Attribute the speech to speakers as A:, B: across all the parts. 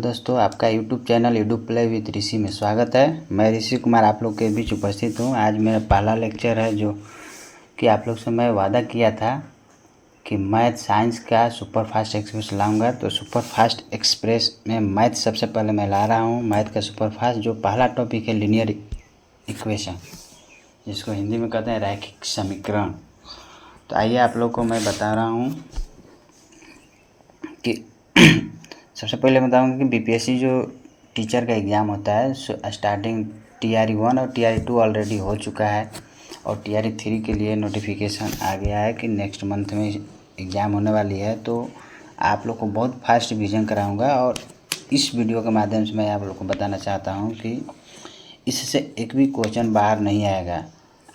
A: दोस्तों, आपका YouTube channel YouTube play with Rishi में स्वागत है। मैं ऋषि कुमार आप लोग के बीच उपस्थित हूँ। आज मेरा पहला लेक्चर है जो कि आप लोग से मैं वादा किया था कि मैथ साइंस का सुपर फास्ट एक्सप्रेस लाऊंगा। तो सुपर फास्ट एक्सप्रेस में मैथ सबसे पहले मैं ला रहा हूँ। मैथ का सुपर फास्ट जो पहला टॉपिक है लीनियर इक्वेशन, जिसको हिंदी में कहते हैं रैखिक समीकरण। तो आइए आप लोग को मैं बता रहा हूँ कि सबसे पहले बताऊंगा कि बीपीएससी जो टीचर का एग्ज़ाम होता है स्टार्टिंग TRE 1 और TRE 2 ऑलरेडी हो चुका है और TRE 3 के लिए नोटिफिकेशन आ गया है कि नेक्स्ट मंथ में एग्ज़ाम होने वाली है। तो आप लोग को बहुत फास्ट रिवीजन कराऊंगा और इस वीडियो के माध्यम से मैं आप लोग को बताना चाहता हूं कि इससे एक भी क्वेश्चन बाहर नहीं आएगा।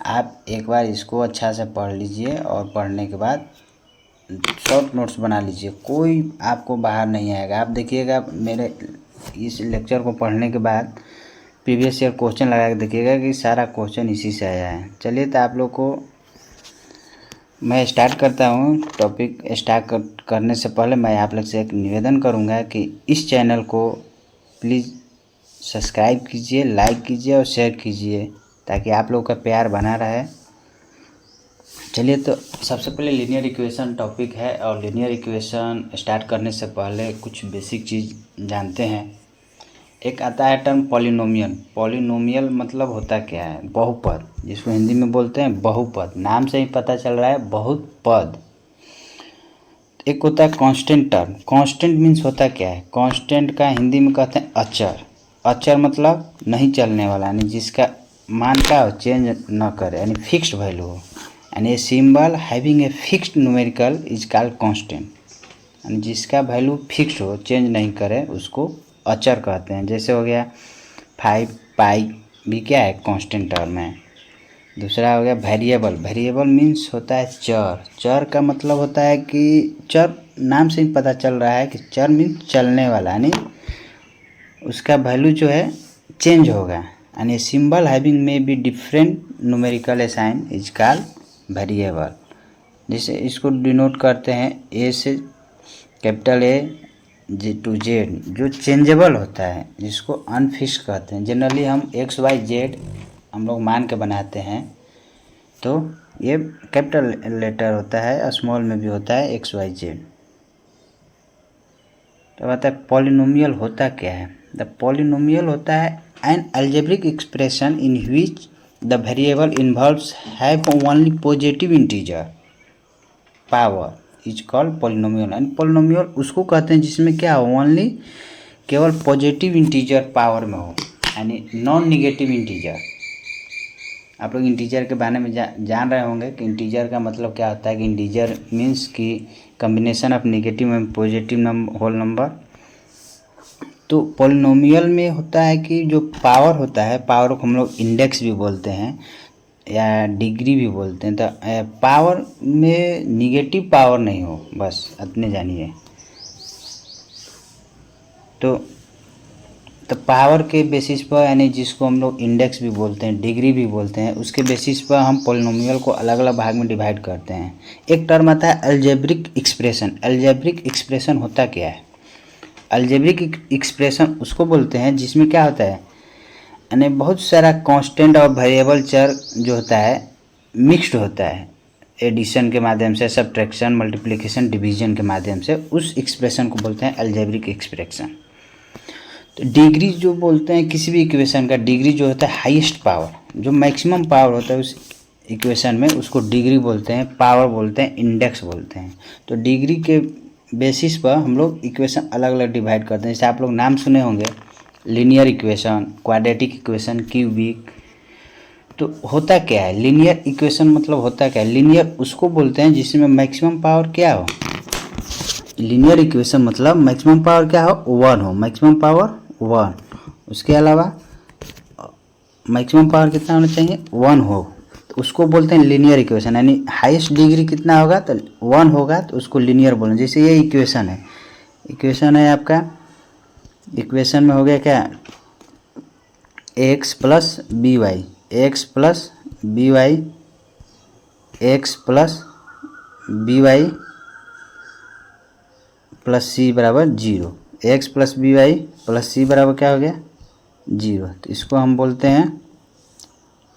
A: आप एक बार इसको अच्छा से पढ़ लीजिए और पढ़ने के बाद शॉर्ट नोट्स बना लीजिए, कोई आपको बाहर नहीं आएगा। आप देखिएगा मेरे इस लेक्चर को पढ़ने के बाद प्रीवियस ईयर क्वेश्चन लगा के देखिएगा कि सारा क्वेश्चन इसी से आया है। चलिए तो आप लोग को मैं स्टार्ट करता हूँ। टॉपिक स्टार्ट करने से पहले मैं आप लोग से एक निवेदन करूँगा कि इस चैनल को प्लीज़ सब्सक्राइब कीजिए, लाइक कीजिए और शेयर कीजिए ताकि आप लोग का प्यार बना रहे। चलिए तो सबसे पहले लीनियर इक्वेशन टॉपिक है और लीनियर इक्वेशन स्टार्ट करने से पहले कुछ बेसिक चीज़ जानते हैं। एक आता है टर्म पॉलिनोमियल। पॉलिनोमियल मतलब होता क्या है? बहुपद, जिसको हिंदी में बोलते हैं बहुपद। नाम से ही पता चल रहा है बहुत पद। एक होता है कांस्टेंट टर्म। कांस्टेंट मीन्स होता क्या है? कांस्टेंट का हिंदी में कहते हैं अचर। अचर मतलब नहीं चलने वाला, यानी जिसका मान का चेंज न करे, यानी फिक्स्ड वैल्यू हो। And a symbol having a fixed numerical is called constant, यानी जिसका वैल्यू फिक्स्ड हो, चेंज नहीं करे, उसको अचर कहते हैं। जैसे हो गया 5 पाई भी क्या है? कांस्टेंट टर्म है। दूसरा हो गया वेरिएबल। वेरिएबल मीन्स होता है चर। चर का मतलब होता है कि चर, नाम से ही पता चल रहा है कि चर मीन्स चलने वाला, यानी उसका वैल्यू जो है चेंज होगा। And a symbol having may be different numerical sign is called variable. जैसे इसको डिनोट करते हैं ए से कैपिटल A to Z, जो चेंजेबल होता है, जिसको अनफिक्स कहते हैं। जनरली हम XYZ हम लोग मान के बनाते हैं, तो ये कैपिटल लेटर होता है, स्मॉल में भी होता है XYZ। तो आता है पॉलिनोमियल होता क्या है? द पॉलिनोमियल होता है N algebraic expression in which the variable involves have only positive integer power is called polynomial. And polynomial उसको कहते हैं जिसमें क्या हो, ओनली केवल पॉजिटिव इंटीजर पावर में हो, यानी नॉन निगेटिव इंटीजर। आप लोग इंटीजर के बारे में जान रहे होंगे कि इंटीजर का मतलब क्या होता है। कि इंटीजर मीन्स कि combination of negative and positive whole number. तो पॉलिनोमियल में होता है कि जो पावर होता है, पावर को हम लोग इंडेक्स भी बोलते हैं या डिग्री भी बोलते हैं। तो पावर में निगेटिव पावर नहीं हो, बस इतने जानिए। तो पावर के बेसिस पर, यानी जिसको हम लोग इंडेक्स भी बोलते हैं, डिग्री भी बोलते हैं, उसके बेसिस पर हम पॉलिनोमियल को अलग अलग भाग में डिवाइड करते हैं। एक टर्म आता है अलजेब्रिक एक्सप्रेशन। अलजेब्रिक एक्सप्रेशन होता क्या है? अलजेब्रिक एक्सप्रेशन उसको बोलते हैं जिसमें क्या होता है, यानी बहुत सारा कांस्टेंट और वेरिएबल चर जो होता है मिक्स्ड होता है। एडिशन के माध्यम से, सब्ट्रैक्शन, मल्टीप्लिकेशन, डिवीजन के माध्यम से, उस एक्सप्रेशन को बोलते हैं अलजेब्रिक एक्सप्रेशन। तो डिग्री जो बोलते हैं किसी भी इक्वेशन का, डिग्री जो होता है हाईएस्ट पावर, जो मैक्सिमम पावर होता है उस इक्वेशन में, उसको डिग्री बोलते हैं, पावर बोलते हैं, इंडेक्स बोलते हैं। तो डिग्री के बेसिस पर हम लोग इक्वेशन अलग अलग डिवाइड करते हैं। जैसे आप लोग नाम सुने होंगे linear equation, quadratic equation, cubic. तो होता क्या है लीनियर इक्वेशन? मतलब होता क्या है? लीनियर उसको बोलते हैं जिसमें मैक्सिमम पावर क्या हो। लीनियर इक्वेशन मतलब मैक्सिमम पावर क्या हो? 1 हो, मैक्सिमम पावर 1। उसके अलावा मैक्सिमम पावर कितना होना चाहिए? 1 हो, तो उसको बोलते हैं लीनियर इक्वेशन। यानी हाईएस्ट डिग्री कितना होगा? तो 1 होगा, तो उसको लीनियर बोलें। जैसे ये इक्वेशन है, इक्वेशन है आपका, इक्वेशन में हो गया क्या? x plus B Y, X plus B Y, X plus B Y plus C बराबर 0। X plus B Y plus C बराबर क्या हो गया 0। तो इसको हम बोलते हैं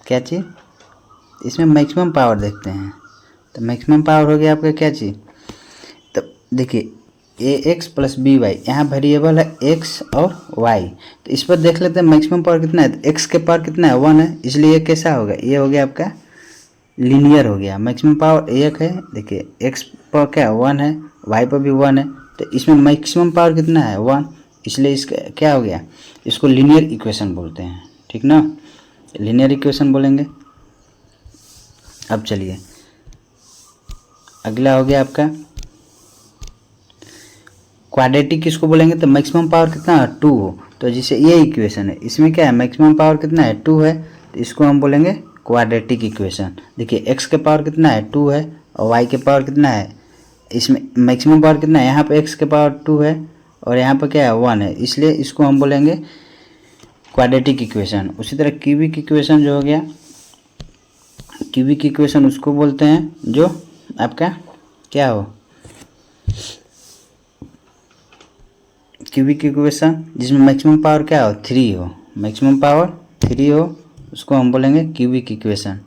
A: क्या चीज़, इसमें मैक्सिमम पावर देखते हैं। तो मैक्सिमम पावर हो गया आपका क्या चीज़, तो देखिए ए एक्स प्लस बी वाई, यहाँ वेरिएबल है एक्स और वाई। तो इस पर देख लेते हैं मैक्सिमम पावर कितना है। तो एक्स के पावर कितना है 1 है, इसलिए ये कैसा होगा, ये हो गया आपका लीनियर हो गया। मैक्सिमम पावर 1 है, देखिए एक्स पर क्या 1 है, वाई पर भी 1 है, तो इसमें मैक्सिमम पावर कितना है 1, इसलिए इसका क्या हो गया, इसको लीनियर इक्वेशन बोलते हैं, ठीक ना, लीनियर इक्वेशन बोलेंगे। अब चलिए अगला हो गया आपका क्वाड्रेटिक, किसको बोलेंगे, तो मैक्सिमम पावर कितना है 2 हो। तो जैसे ये इक्वेशन है, इसमें क्या है मैक्सिमम पावर कितना है 2 है, तो इसको हम बोलेंगे क्वाड्रेटिक इक्वेशन। देखिए एक्स के पावर कितना है 2 है और वाई के पावर कितना है, इसमें मैक्सिमम पावर कितना है, यहाँ पे एक्स के पावर 2 है और यहाँ पर क्या है 1 है, इसलिए इसको हम बोलेंगे क्वाड्रेटिक इक्वेशन। उसी तरह क्यूबिक इक्वेशन जो हो गया, क्यूबिक इक्वेशन उसको बोलते हैं जो आपका क्या हो, क्यूबिक इक्वेशन जिसमें मैक्सिमम पावर क्या हो 3 हो, मैक्सिमम पावर 3 हो, उसको हम बोलेंगे क्यूबिक इक्वेशन।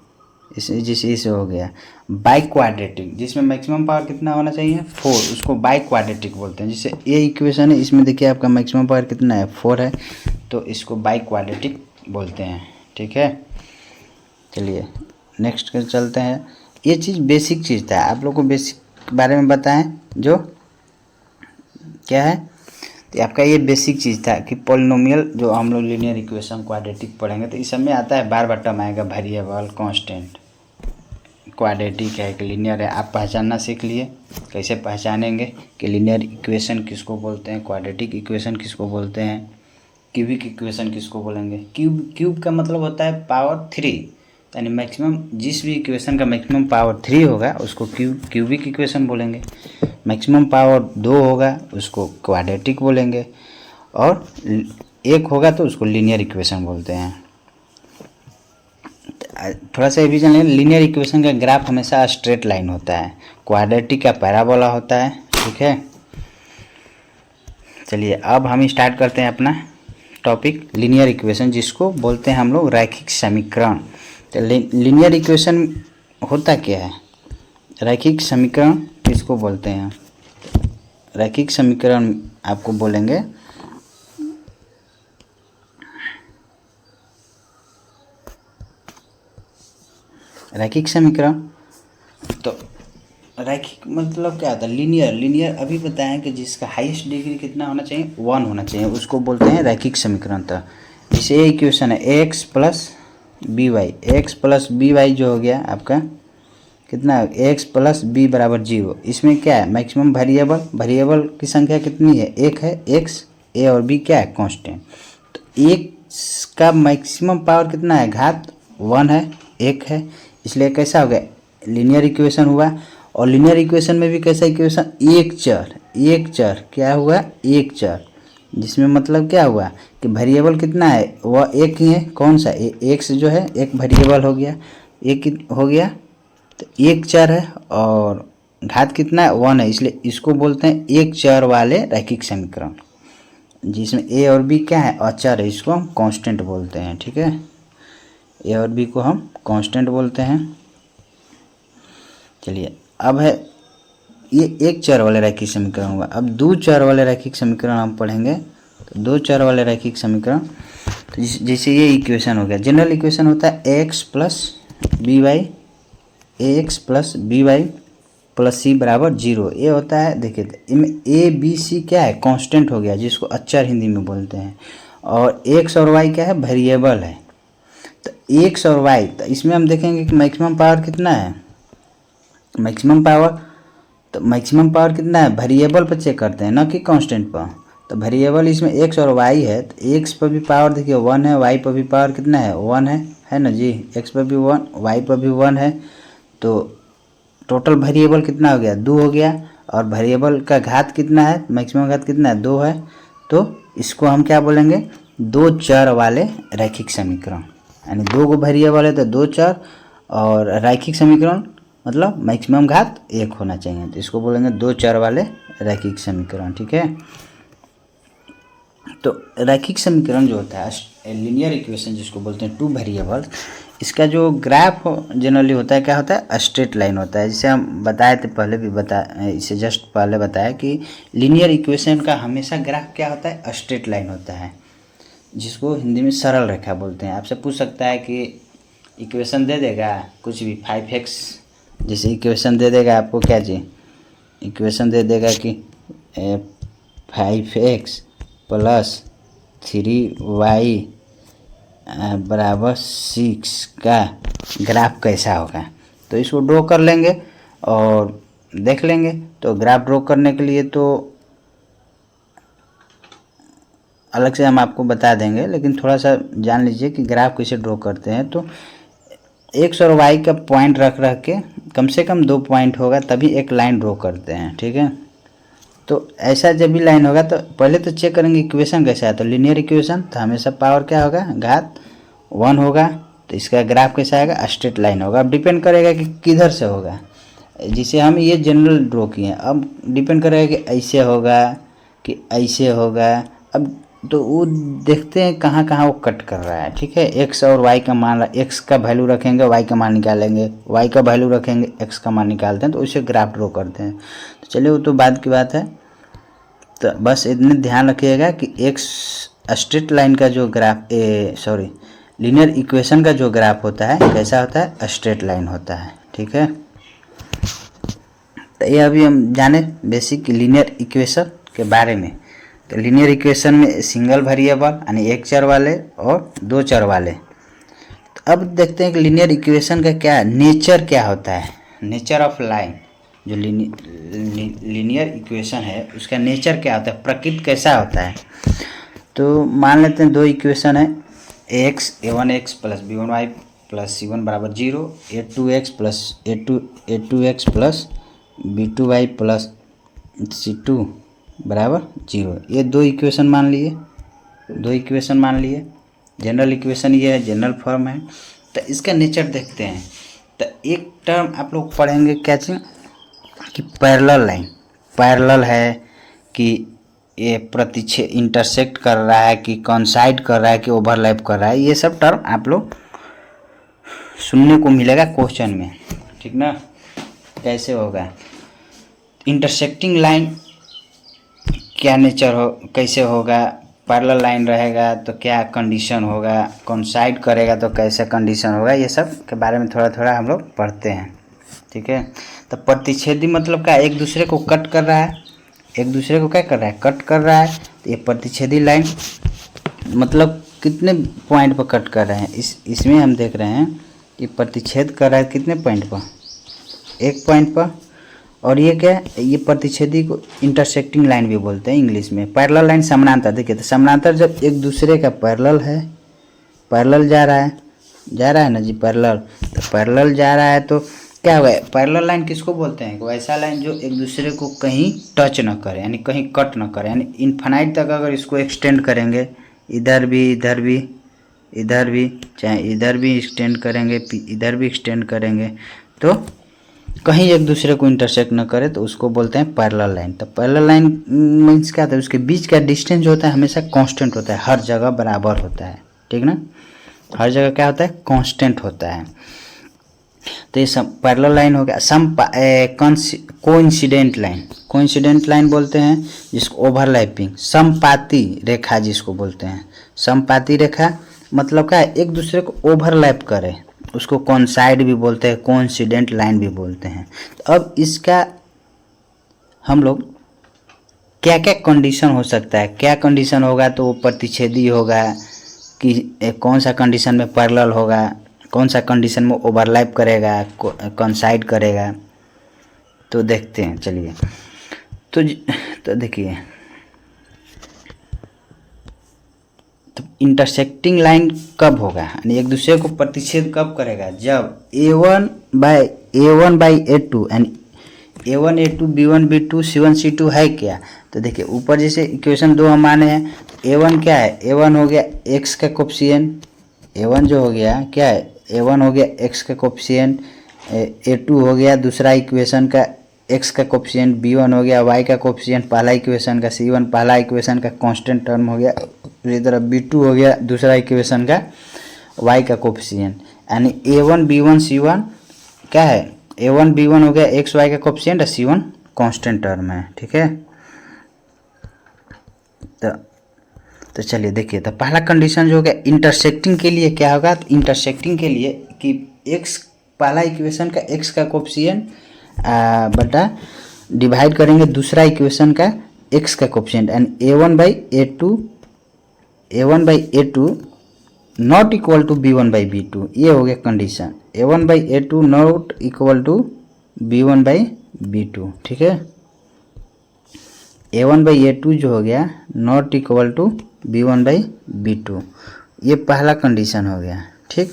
A: इसे हो गया बाई क्वाड्रेटिक, जिसमें मैक्सिमम पावर कितना होना चाहिए 4, उसको बाई क्वाड्रेटिक बोलते हैं। जैसे ये इक्वेशन है, इसमें देखिए आपका मैक्सिमम पावर कितना है 4 है, तो इसको बाई क्वाड्रेटिक बोलते हैं, ठीक है। चलिए नेक्स्ट कर चलते हैं। ये चीज़ बेसिक चीज़ था, आप लोग को बेसिक बारे में बताएं जो क्या है, तो आपका ये बेसिक चीज़ था कि पॉलिनोमियल जो हम लोग लीनियर इक्वेशन क्वाड्रेटिक पढ़ेंगे, तो इस समय आता है बार बार टर्म आएगा वेरिएबल कांस्टेंट। क्वाड्रेटिक है कि लीनियर है, आप पहचानना सीख लिए। कैसे पहचानेंगे कि लीनियर इक्वेशन किसको बोलते हैं, क्वाड्रेटिक इक्वेशन किसको बोलते हैं, क्यूबिक इक्वेशन किसको बोलेंगे। क्यूब का मतलब होता है पावर 3, यानी मैक्सिमम जिस भी इक्वेशन का मैक्सिमम पावर 3 होगा उसको क्यूबिक इक्वेशन बोलेंगे। मैक्सिमम पावर 2 होगा उसको क्वाड्रेटिक बोलेंगे, और 1 होगा तो उसको लीनियर इक्वेशन बोलते हैं। थोड़ा सा ये भी जान लें, लीनियर इक्वेशन का ग्राफ हमेशा स्ट्रेट लाइन होता है, क्वाड्रेटिक का पैराबोला होता है, ठीक है। चलिए अब हम स्टार्ट करते हैं अपना टॉपिक लीनियर इक्वेशन, जिसको बोलते हैं हम लोग रैखिक समीकरण। तो लीनियर इक्वेशन होता क्या है, रैखिक समीकरण किसको बोलते हैं, रैखिक समीकरण आपको बोलेंगे रैखिक समीकरण। तो रैखिक मतलब क्या होता है, लीनियर अभी बताएं कि जिसका हाईएस्ट डिग्री कितना होना चाहिए 1 होना चाहिए, उसको बोलते हैं रैखिक समीकरण। तो जैसे ये इक्वेशन है एक्स प्लस बी वाई जो हो गया आपका कितना, एक्स प्लस बी बराबर 0। इसमें क्या है मैक्सिमम वेरिएबल की संख्या कितनी है 1 है, एक्स ए और बी क्या है कांस्टेंट। तो एक का मैक्सिमम पावर कितना है घात 1 है, 1 है, इसलिए कैसा हो गया लीनियर इक्वेशन हुआ। और लीनियर इक्वेशन में भी कैसा इक्वेशन, एक चर क्या हुआ, एक चर, जिसमें मतलब क्या हुआ कि वेरिएबल कितना है वह एक ही है, कौन सा एक्स जो है एक वेरिएबल हो गया, एक हो गया, तो एक चर है और घात कितना है 1 है, इसलिए इसको बोलते हैं एक चर वाले रैखिक समीकरण, जिसमें ए और बी क्या है अचर है, इसको हम कांस्टेंट बोलते हैं, ठीक है। ए और बी को हम कांस्टेंट बोलते हैं। चलिए अब है ये एक चर वाले रैखिक समीकरण हुआ। अब 2 चर वाले रैखिक समीकरण हम पढ़ेंगे। तो 2 चर वाले रैखिक समीकरण, तो जैसे ये इक्वेशन हो गया, जनरल इक्वेशन होता है X plus B Y plus C बराबर 0। ये होता है, देखिए इनमें ए बी सी क्या है कांस्टेंट हो गया, जिसको अचर हिंदी में बोलते हैं, और एक्स और वाई क्या है वेरिएबल है। तो एक्स और वाई, तो इसमें हम देखेंगे कि मैक्सिमम पावर कितना है, मैक्सिमम पावर कितना है वेरिएबल पर चेक करते हैं ना कि कांस्टेंट पर। तो वेरिएबल इसमें एक्स और वाई है, तो एक्स पर भी पावर देखिए 1 है, वाई पर भी पावर कितना है 1 है ना जी, एक्स पर भी 1 वाई पर भी 1 है, तो टोटल वेरिएबल कितना हो गया 2 हो गया, और वेरिएबल का घात कितना है, मैक्सिमम घात कितना है 2 है, तो इसको हम क्या बोलेंगे 2 चर वाले रैखिक समीकरण। यानी 2 वेरिएबल है तो 2 चर, और रैखिक समीकरण मतलब मैक्सिमम घात 1 होना चाहिए, तो इसको बोलेंगे 2 चर वाले रैखिक समीकरण, ठीक है। तो रैखिक समीकरण जो होता है लीनियर इक्वेशन जिसको बोलते हैं टू वेरिएबल, इसका जो ग्राफ जनरली होता है क्या होता है, स्ट्रेट लाइन होता है। जिसे हम बताए थे पहले भी इसे जस्ट पहले बताया कि लीनियर इक्वेशन का हमेशा ग्राफ क्या होता है, स्ट्रेट लाइन होता है, जिसको हिंदी में सरल रेखा बोलते हैं। आपसे पूछ सकता है कि इक्वेशन दे देगा कुछ भी 5x, जैसे इक्वेशन दे देगा आपको क्या चाहिए, इक्वेशन दे देगा कि 5x प्लस 3y बराबर 6 का ग्राफ कैसा होगा। तो इसको ड्रॉ कर लेंगे और देख लेंगे। तो ग्राफ ड्रॉ करने के लिए तो अलग से हम आपको बता देंगे, लेकिन थोड़ा सा जान लीजिए कि ग्राफ कैसे ड्रॉ करते हैं। तो x और y का पॉइंट रख के कम से कम 2 पॉइंट होगा तभी एक लाइन ड्रॉ करते हैं, ठीक है। तो ऐसा जब भी लाइन होगा तो पहले तो चेक करेंगे इक्वेशन कैसा है। तो लीनियर इक्वेशन तो हमेशा पावर क्या होगा, घात 1 होगा। तो इसका ग्राफ कैसा आएगा, स्ट्रेट लाइन होगा। अब डिपेंड करेगा कि किधर से होगा, जिसे हम ये जनरल ड्रॉ किए। अब डिपेंड करेगा कि ऐसे होगा कि ऐसे होगा। अब तो वो देखते हैं कहाँ कहाँ वो कट कर रहा है, ठीक है। एक्स और वाई का मान, एक्स का वैल्यू रखेंगे वाई का मान निकालेंगे, वाई का वैल्यू रखेंगे एक्स का मान निकालते हैं, तो उसे ग्राफ ड्रॉ करते हैं। तो चलिए वो तो बाद की बात है। तो बस इतने ध्यान रखिएगा कि एक्स स्ट्रेट लाइन का जो ग्राफ लीनियर इक्वेशन का जो ग्राफ होता है कैसा होता है, स्ट्रेट लाइन होता है, ठीक है। तो ये अभी हम जाने बेसिक लीनियर इक्वेशन के बारे में। तो लीनियर इक्वेशन में सिंगल वेरिएबल यानी एक चर वाले और 2 चर वाले। तो अब देखते हैं कि लीनियर इक्वेशन का क्या नेचर क्या होता है, नेचर ऑफ लाइन। जो लीनियर इक्वेशन है उसका नेचर क्या होता है, प्रकृति कैसा होता है। तो मान लेते हैं 2 इक्वेशन है, a1x plus b1y plus c1 बराबर 0, a2x plus a2x plus b2y plus c2 बराबर 0। ये 2 इक्वेशन मान लिए, 2 इक्वेशन मान लिए। जनरल इक्वेशन ये है, जनरल फॉर्म है। तो इसका नेचर देखते हैं। तो एक टर्म आप लोग पढ़ेंगे क्या चीज़ कि पैरेलल लाइन, पैरेलल है कि ये प्रतिच्छेद इंटरसेक्ट कर रहा है कि कॉन्साइड कर रहा है कि ओवरलैप कर रहा है। ये सब टर्म आप लोग सुनने को मिलेगा क्वेश्चन में, ठीक ना। कैसे होगा इंटरसेक्टिंग लाइन, क्या नेचर हो, कैसे होगा, पैरेलल लाइन रहेगा तो क्या कंडीशन होगा, कॉन्साइड करेगा तो कैसे कंडीशन होगा। ये सब के बारे में थोड़ा थोड़ा हम लोग पढ़ते हैं, ठीक है। तो प्रतिच्छेदी मतलब क्या, एक दूसरे को कट कर रहा है, एक दूसरे को क्या कर रहा है, कट कर रहा है। तो ये प्रतिच्छेदी लाइन मतलब कितने पॉइंट पर कट कर रहे हैं, इसमें हम देख रहे हैं कि प्रतिच्छेद कर रहा है कितने पॉइंट पर, 1 पॉइंट पर। और ये क्या है, ये प्रतिच्छेदी को इंटरसेक्टिंग लाइन भी बोलते हैं इंग्लिश में। पैरेलल लाइन समानांतर, देखिए तो समानांतर जब एक दूसरे का पैरेलल है, पैरेलल जा रहा है ना जी, पैरेलल। तो पैरेलल जा रहा है तो क्या हुआ, पैरेलल लाइन किसको बोलते हैं, वो ऐसा लाइन जो एक दूसरे को कहीं टच न करे, यानी कहीं कट न करे, यानी इनफाइनाइट तक अगर इसको एक्सटेंड करेंगे, इधर भी इधर भी इधर भी, चाहे इधर भी एक्सटेंड करेंगे इधर भी एक्सटेंड करेंगे, तो कहीं एक दूसरे को इंटरसेक्ट न करे, तो उसको बोलते हैं पैरेलल लाइन। तो पैरेलल लाइन मीन्स क्या होता है, उसके बीच का डिस्टेंस जो होता है हमेशा कांस्टेंट होता है, हर जगह बराबर होता है, ठीक ना। हर जगह क्या होता है, कांस्टेंट होता है। तो ये सब पैरेलल लाइन हो गया। कोइंसिडेंट लाइन, कोइंसिडेंट लाइन बोलते हैं जिसको ओवरलैपिंग, समपाती रेखा जिसको बोलते हैं। समपाती रेखा मतलब क्या है, एक दूसरे को ओवरलैप करे, उसको कोइंसाइड भी बोलते हैं, कोइंसिडेंट लाइन भी बोलते हैं। तो अब इसका हम लोग क्या क्या कंडीशन हो सकता है, क्या कंडीशन होगा तो वो प्रतिच्छेदी होगा, कि कौन सा कंडीशन में पैरेलल होगा, कौन सा कंडीशन में ओवरलैप करेगा, कोइंसाइड करेगा। तो देखते हैं, चलिए। तो देखिए, तो इंटरसेक्टिंग लाइन कब होगा, यानी एक दूसरे को प्रतिच्छेद कब करेगा, जब a1 बाई a2 यानी a1 a2 b1 b2 c1 c2 है क्या। तो देखिए ऊपर जैसे इक्वेशन 2 हम माने हैं, a1 क्या है, a1 हो गया x का कोफिशिएंट, a1 जो हो गया क्या है, a1 हो गया x का कोफिशिएंट, a2 हो गया दूसरा इक्वेशन का x का कोफिशिएंट b1 हो गया, y का कोफिशिएंट पहला इक्वेशन का c1 पहला इक्वेशन का कांस्टेंट टर्म हो गया, इसी तरह b2 हो गया दूसरा इक्वेशन का y का कोफिशिएंट, यानी a1 b1 c1 क्या है, a1 b1 हो गया x y का कोफिशिएंट और c1 कांस्टेंट टर्म है। ठीक है, तो चलिए देखिए, तो पहला कंडीशन जो हो गया इंटरसेक्टिंग के लिए क्या होगा, तो इंटरसेक्टिंग के लिए कि x पहला इक्वेशन का x का कोफिशिएंट बटा डिवाइड करेंगे दूसरा इक्वेशन का x का coefficient, and a1/a2 not equal to b1/b2, ये हो गया condition, a1/a2 not equal to b1/b2। ठीक है, a1/a2 जो हो गया नॉट इक्वल टू b1/b2, ये पहला कंडीशन हो गया। ठीक,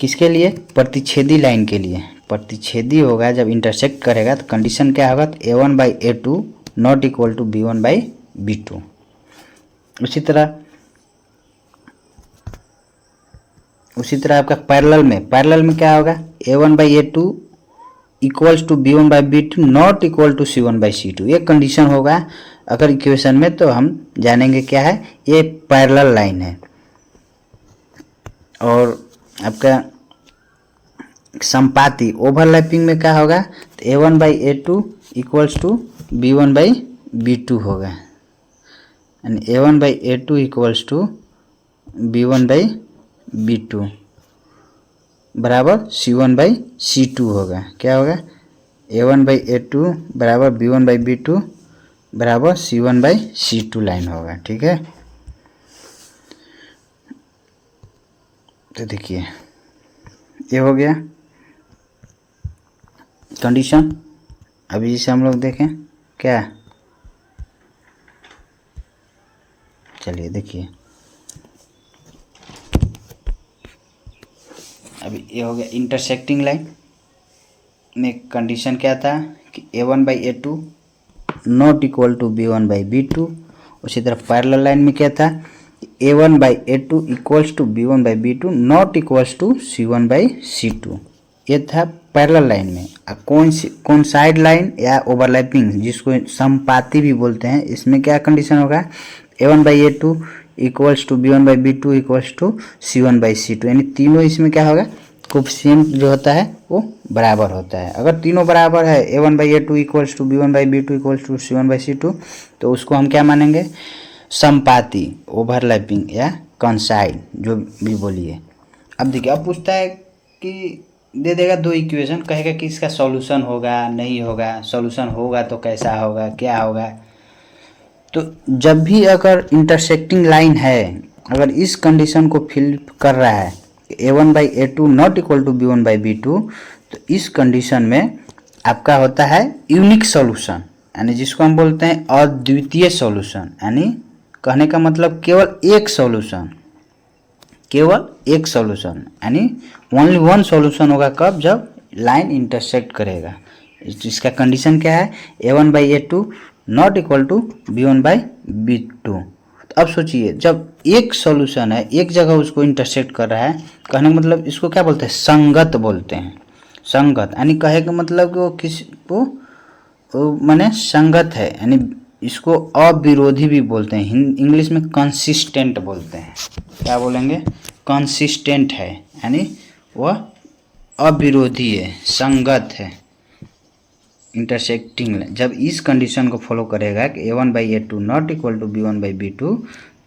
A: किसके लिए, प्रतिच्छेदी लाइन के लिए, प्रतिच्छेदी होगा जब इंटरसेक्ट करेगा तो कंडीशन क्या होगा, तो a1/a2 not equal to b1/b2। उसी तरह आपका पैरेलल में क्या होगा, a1/a2 equals to b1/b2 not equal to c1/c2, ये कंडीशन होगा अगर इक्वेशन में, तो हम जानेंगे क्या है, ये पैरेलल लाइन है। और आपका संपाती ओवरलैपिंग में क्या होगा, तो a1/a2 इक्वल्स टू b1/b2 होगा, यानी a1/a2 इक्वल्स टू b1/b2 बराबर c1/c2 होगा। क्या होगा, a1/a2 बराबर b1/b2 बराबर c1/c2 लाइन होगा। ठीक है, तो देखिए ये हो गया कंडीशन। अभी इसे हम लोग देखें क्या, चलिए देखिए, अभी ये हो गया इंटरसेक्टिंग लाइन में कंडीशन क्या था कि a1/a2 not equal to b1/b2। उसी तरह पैरेलल लाइन में क्या था, a1/a2 equals to b1/b2 not equals to c1/c2, ये था पैरेलल लाइन में। कौन साइड लाइन या ओवरलैपिंग जिसको समपाती भी बोलते हैं, इसमें क्या कंडीशन होगा, a1/a2 equals to b1/b2 equals to c1/c2, यानी तीनों इसमें क्या होगा, कोफिशिएंट जो होता है वो बराबर होता है। अगर तीनों बराबर है a1/a2 equals to b1/b2 equals to c1/c2, तो उसको हम क्या मानेंगे, समपाती, ओवरलैपिंग या कंसाइड जो भी बोलिए। अब देखिए, अब पूछता है कि दे देगा दो इक्वेशन, कहेगा कि इसका सॉल्यूशन होगा नहीं होगा, सॉल्यूशन होगा तो कैसा होगा, क्या होगा। तो जब भी अगर इंटरसेक्टिंग लाइन है, अगर इस कंडीशन को फिल कर रहा है a1/a2 not equal to b1/b2, तो इस कंडीशन में आपका होता है यूनिक सॉल्यूशन, यानी जिसको हम बोलते हैं अद्वितीय सॉल्यूशन, यानी कहने का मतलब केवल एक सॉल्यूशन, यानी ओनली वन सॉल्यूशन होगा। कब, जब लाइन इंटरसेक्ट करेगा। इसका कंडीशन क्या है, a1/a2 not equal to b1/b2। तो अब सोचिए, जब एक सॉल्यूशन है, एक जगह उसको इंटरसेक्ट कर रहा है, कहने का मतलब इसको क्या बोलते हैं, संगत बोलते हैं। संगत यानी कहे का मतलब कि वो किसी को माने संगत है, यानी इसको अविरोधी भी बोलते हैं, इंग्लिश में कंसिस्टेंट बोलते हैं। क्या बोलेंगे, कंसिस्टेंट है, यानी वह अविरोधी है, संगत है। इंटरसेक्टिंग जब इस कंडीशन को फॉलो करेगा कि a1/a2 not equal to b1/b2,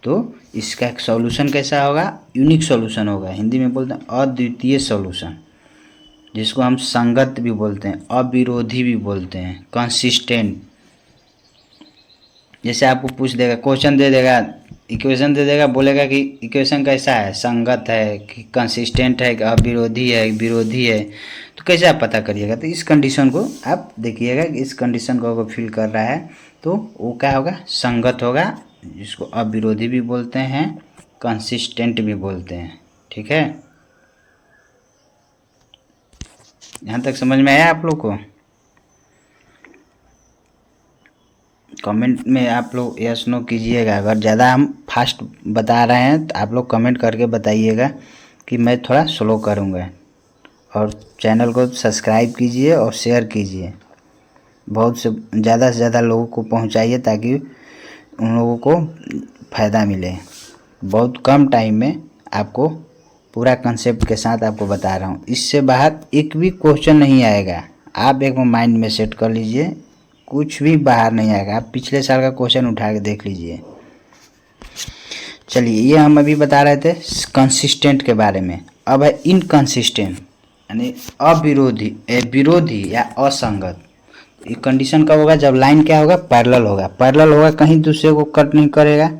A: तो इसका सॉल्यूशन कैसा होगा, यूनिक सॉल्यूशन होगा। हिंदी में बोलते हैं अद्वितीय सॉल्यूशन, जिसको हम संगत भी बोलते हैं, अविरोधी भी बोलते हैं, कंसिस्टेंट। जैसे आपको पूछ देगा, क्वेश्चन दे देगा, इक्वेशन दे देगा, बोलेगा कि इक्वेशन कैसा है, संगत है कि कंसिस्टेंट है कि अविरोधी है, विरोधी है, तो कैसे आप पता करिएगा। तो इस कंडीशन को आप देखिएगा कि इस कंडीशन को अगर फिल कर रहा है तो वो क्या होगा, संगत होगा, जिसको अविरोधी भी बोलते हैं, कंसिस्टेंट भी बोलते हैं। ठीक है, यहाँ तक समझ में आया आप लोग को? कमेंट में आप लोग यस नो कीजिएगा। अगर ज़्यादा हम फास्ट बता रहे हैं तो आप लोग कमेंट करके बताइएगा कि मैं थोड़ा स्लो करूँगा, और चैनल को सब्सक्राइब कीजिए और शेयर कीजिए, बहुत से ज़्यादा लोगों को पहुंचाइए ताकि उन लोगों को फ़ायदा मिले। बहुत कम टाइम में आपको पूरा कंसेप्ट के साथ आपको बता रहा हूँ। इससे बाहर एक भी क्वेश्चन नहीं आएगा, आप एक माइंड में सेट कर लीजिए, कुछ भी बाहर नहीं आएगा। आप पिछले साल का क्वेश्चन उठा के देख लीजिए। चलिए, ये हम अभी बता रहे थे कंसिस्टेंट के बारे में। अब है इनकंसिस्टेंट, यानी अविरोधी, विरोधी या असंगत। ये कंडीशन कब होगा? जब लाइन क्या होगा? पैरेलल होगा। पैरेलल होगा, कहीं दूसरे को कट नहीं करेगा,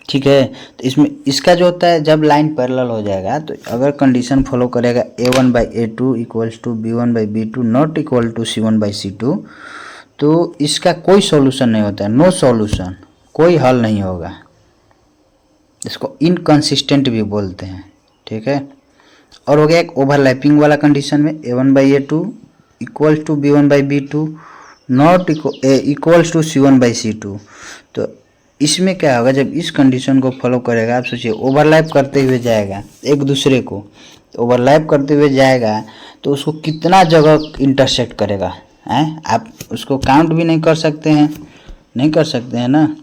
A: ठीक है। तो इसमें इसका जो होता है, जब लाइन पैरेलल हो जाएगा तो अगर कंडीशन फॉलो करेगा A1/A2 equals to B1/B2 not equal to C1/C2, तो इसका कोई सॉल्यूशन नहीं होता है, नो सॉल्यूशन, कोई हल नहीं होगा। इसको इनकंसिस्टेंट भी बोलते हैं, ठीक है। और हो गया एक ओवरलैपिंग वाला कंडीशन में A1/A2 equals to B1/B2 not equals to C1/C2। तो इसमें क्या होगा? जब इस कंडीशन को फॉलो करेगा, आप सोचिए ओवरलैप करते हुए जाएगा एक दूसरे को, तो ओवरलैप करते हुए जाएगा तो उसको कितना जगह इंटरसेक्ट करेगा हैं? आप उसको काउंट भी नहीं कर सकते हैं, नहीं कर सकते हैं ना।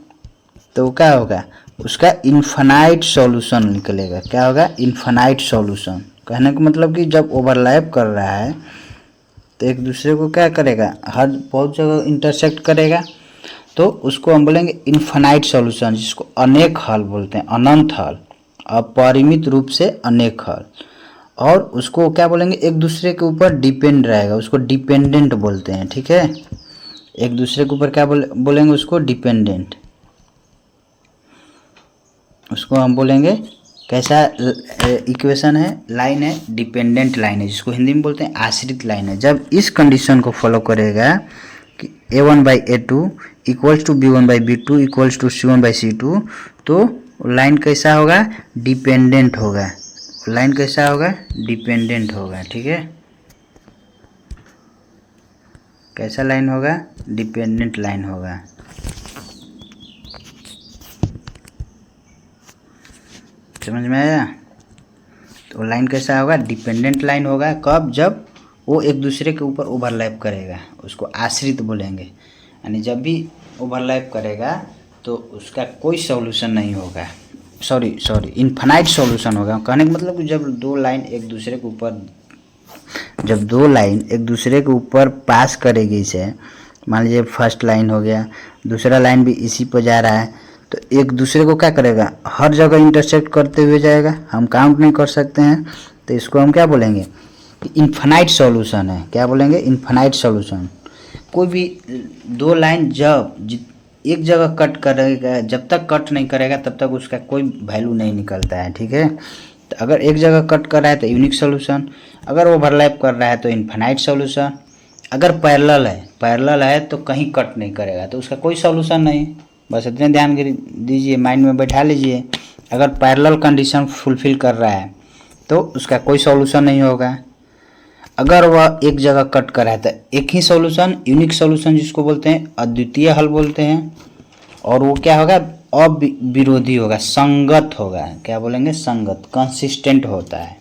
A: तो क्या होगा? उसका इन्फिनाइट सॉल्यूशन निकलेगा। क्या होगा? Infinite solution. कहने का मतलब कि जब ओवरलैप कर रहा है तो एक दूसरे को क्या करेगा? हर बहुत जगह इंटरसेक्ट करेगा, तो उसको हम बोलेंगे इन्फिनाइट सॉल्यूशन, जिसको अनेक हल बोलते हैं, अनंत हल, अपरिमित रूप से अनेक हल। और उसको क्या बोलेंगे? एक दूसरे के ऊपर डिपेंड रहेगा, उसको डिपेंडेंट बोलते हैं, ठीक है। एक दूसरे के ऊपर क्या बोलेंगे? उसको डिपेंडेंट। उसको हम बोलेंगे कैसा इक्वेशन है? लाइन है, डिपेंडेंट लाइन है, जिसको हिंदी में बोलते हैं आश्रित लाइन है। जब इस कंडीशन को फॉलो करेगा कि A1/A2 equals to B1/B2 equals to C1/C2, तो लाइन कैसा होगा? डिपेंडेंट होगा। लाइन कैसा होगा? डिपेंडेंट होगा, ठीक है। कैसा लाइन होगा? डिपेंडेंट लाइन होगा। समझ में आया? तो लाइन कैसा होगा? डिपेंडेंट लाइन होगा। कब? जब वो एक दूसरे के ऊपर ओवरलैप करेगा, उसको आश्रित बोलेंगे। यानी जब भी ओवरलैप करेगा तो उसका कोई सॉल्यूशन नहीं होगा, सॉरी इन्फिनाइट सॉल्यूशन होगा। कहने का मतलब कि जब दो लाइन एक दूसरे के ऊपर पास करेगी इसे, मान लीजिए फर्स्ट लाइन हो गया, दूसरा लाइन भी इसी पर जा रहा है, तो एक दूसरे को क्या करेगा? हर जगह इंटरसेक्ट करते हुए जाएगा, हम काउंट नहीं कर सकते हैं। तो इसको हम क्या बोलेंगे? इन्फिनाइट सॉल्यूशन है। क्या बोलेंगे? Infinite solution. कोई भी दो लाइन जब एक जगह कट करेगा, जब तक कट नहीं करेगा तब तक उसका कोई वैल्यू नहीं निकलता है, ठीक है। तो अगर एक जगह कट कर रहा है तो यूनिक सॉल्यूशन, अगर ओवरलैप कर रहा है तो इन्फिनाइट सॉल्यूशन, अगर पैरेलल है तो कहीं कट नहीं करेगा तो उसका कोई सॉल्यूशन नहीं। बस इतने ध्यान दीजिए, माइंड में बैठा लीजिए। अगर पैरेलल कंडीशन फुलफिल कर रहा है तो उसका कोई सॉल्यूशन नहीं होगा। अगर वह एक जगह कट कर रहा है तो एक ही सॉल्यूशन, यूनिक सॉल्यूशन, जिसको बोलते हैं अद्वितीय हल बोलते हैं। और वो क्या होगा? अविरोधी होगा, संगत होगा। क्या बोलेंगे? संगत, कंसिस्टेंट होता है।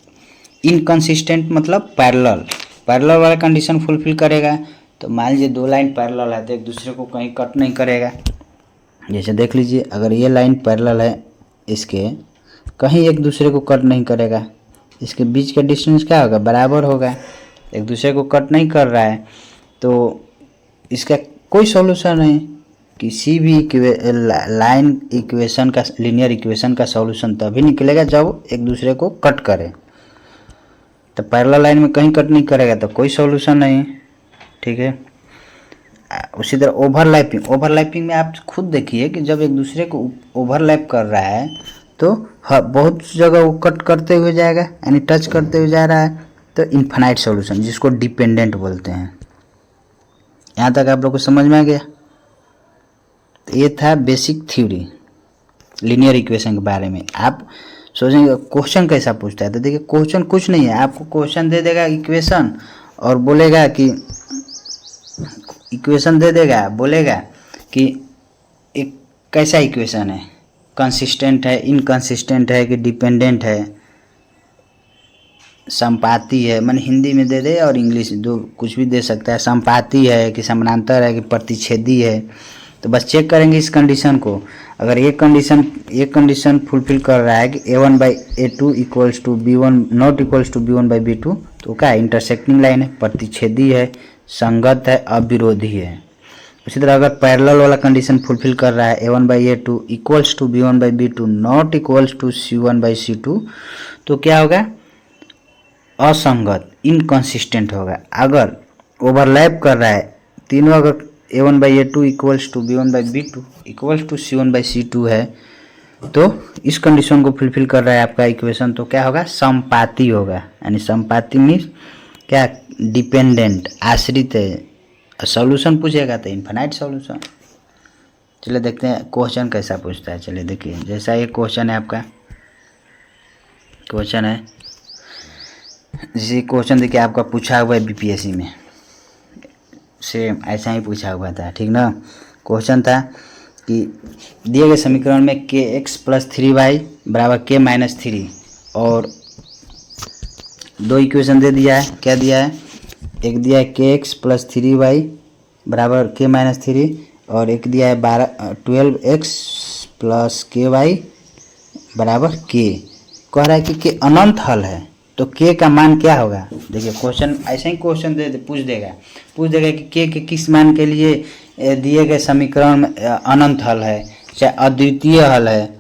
A: इनकंसिस्टेंट मतलब पैरेलल वाला कंडीशन फुलफिल करेगा। तो मान लीजिए दो लाइन पैरेलल है तो एक दूसरे को कहीं कट नहीं करेगा। जैसे देख लीजिए, अगर ये लाइन पैरेलल है, इसके कहीं एक दूसरे को कट नहीं करेगा, इसके बीच का डिस्टेंस क्या होगा? बराबर होगा, एक दूसरे को कट नहीं कर रहा है, तो इसका कोई सॉल्यूशन नहीं। किसी भी लाइन इक्वेशन का, लीनियर इक्वेशन का सॉल्यूशन तभी निकलेगा जब एक दूसरे को कट करे। तो पैरेलल लाइन में कहीं कट नहीं करेगा तो कोई सॉल्यूशन नहीं, ठीक है। उसी तरह ओवरलैपिंग में आप खुद देखिए कि जब एक दूसरे को ओवरलैप कर रहा है तो बहुत जगह वो कट करते हुए जाएगा, यानी टच करते हुए जा रहा है, तो इन्फिनाइट सॉल्यूशन, जिसको डिपेंडेंट बोलते हैं। यहाँ तक आप लोग को समझ में आ गया? तो ये था बेसिक थ्योरी लीनियर इक्वेशन के बारे में। आप सोचेंगे क्वेश्चन कैसा पूछता है, तो देखिए क्वेश्चन कुछ नहीं है, आपको क्वेश्चन दे देगा इक्वेशन और बोलेगा कि बोलेगा कि एक कैसा इक्वेशन है, कंसिस्टेंट है, इनकंसिस्टेंट है कि डिपेंडेंट है, संपाती है, मैंने हिंदी में दे दे और इंग्लिश दो कुछ भी दे सकता है। संपाती है कि समानांतर है कि प्रतिच्छेदी है, तो बस चेक करेंगे इस कंडीशन को। अगर ये कंडीशन फुलफिल कर रहा है कि a1/a2 equals to b1 not equals to b1/b2, तो क्या है, इंटरसेक्टिंग लाइन है, प्रतिच्छेदी है, संगत है, अविरोधी है। उसी तरह अगर पैरेलल वाला कंडीशन फुलफिल कर रहा है a1/a2 equals to b1/b2 not equals to c1/c2, तो क्या होगा, असंगत, इनकंसिस्टेंट होगा। अगर ओवरलैप कर रहा है तीनों, अगर a1/a2 equals to b1/b2 equals to c1/c2 है, तो इस कंडीशन को फुलफिल कर रहा है आपका इक्वेशन, तो क्या होगा, समपाती होगा। यानी समपाती मीन्स क्या, डिपेंडेंट, आश्रित है। सॉल्यूशन पूछेगा तो इनफाइनाइट सॉल्यूशन। चलिए देखते हैं क्वेश्चन कैसा पूछता है। चलिए देखिए, जैसा ये क्वेश्चन है आपका, क्वेश्चन है जैसे क्वेश्चन देखिए आपका पूछा हुआ है बीपीएससी में, सेम ऐसा ही पूछा हुआ था, ठीक ना। क्वेश्चन था कि दिए गए समीकरण में kx + 3y बराबर k-3 और दो इक्वेशन दे दिया है। क्या दिया है, एक दिया है kx + 3y बराबर k-3 और एक दिया है 12x + ky बराबर k। कह रहा है कि k अनंत हल है, तो k का मान क्या होगा। देखिए क्वेश्चन ऐसे ही क्वेश्चन पूछ देगा कि k के किस मान के लिए दिए गए समीकरण में अनंत हल है, चाहे अद्वितीय हल है,